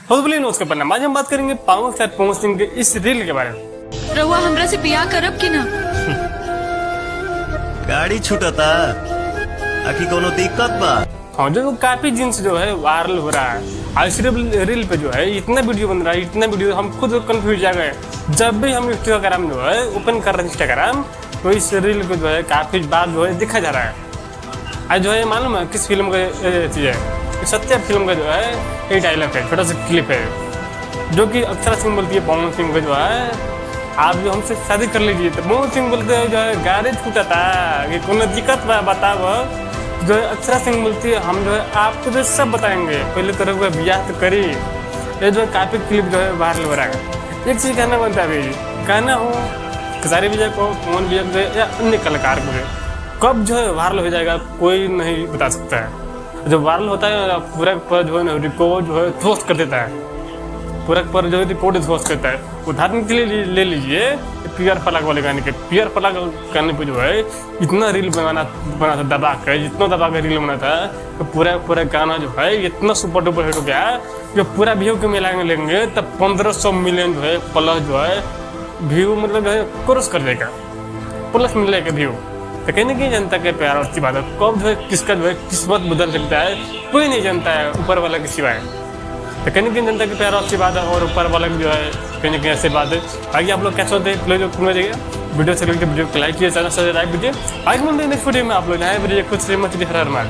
तो बोलिए नमस्कार प्रणाम। आज हम बात करेंगे पावन स्टार पवन सिंह के इस रील के बारे में। रहुआ हमरा से बियाह करब कि ना? गाड़ी छूटता आखिर कोनो दिक्कत बा? हाँ, जो काफी दिन से जो है वायरल हो रहा है। आज सिर्फ रील पे जो है इतना वीडियो बन रहा है, इतना वीडियो हम खुद कंफ्यूज आ गए। जब भी हम इंस्टाग्राम जो है ओपन कर रहे हैं इंस्टाग्राम, तो इस रील को जो है काफी बार जो है दिखा जा रहा है। आज जो है मालूम है किस फिल्म का चीज है? सत्या फिल्म का जो है एक डायलॉग है, छोटा सा क्लिप है, जो कि अक्षरा सिंह बोलती है पवन सिंह को जो है आप जो हमसे शादी कर लीजिए। तो पवन सिंह बोलते हैं जो है गाड़ी छूटा था कि कोनो दिक्कत बा बताओ। जो है अक्षरा सिंह बोलती है हम जो है आपको जो सब बताएंगे, पहले तो रहुआ ब्याह तो करी। ये जो है काफी क्लिप जो है वायरल हो रहा है। एक चीज कहना बनता है अभी कहना हो खेसारी विजय को, मोहन विजय को या अन्य कलाकार को, कब जो है वायरल हो जाएगा कोई नहीं बता सकता है। जब वायरल होता है पूरा पर जो है ना रिकॉर्ड जो है ध्वस्त कर देता है, पूरा पर जो है रिकॉर्ड ध्वस्त करता है। उदाहरण के लिए ले लीजिए पियर पलक वाले गाने के। पियर पलक गाने पे जो है इतना रील बना था दबा कर, जितना दबा कर रील बना था तो पूरा गाना जो है इतना सुपर डुपर हिट हो गया। जो पूरा व्यू के मिलाएंगे लेंगे तब 1500 मिलियन जो है प्लस जो है व्यू, मतलब जो है क्रॉस कर देगा, प्लस मिलेगा व्यू। तो कहने की जनता के प्यार और बात है, कब जो है किसका जो है किस्मत बदल सकता है कोई नहीं जानता है ऊपर वाला के सिवाय। तो कहने की जनता के प्यार और बात है, और ऊपर वाला जो है कहने की ऐसी बात है। आगे आप लोग कैसे होते हैं वीडियो से वीडियो को लाइक कीजिए, चैनल सब्सक्राइब कीजिए। आज मिलते हैं नेक्स्ट वीडियो में। आप लोग नए वीडियो खुद से मत हर मार।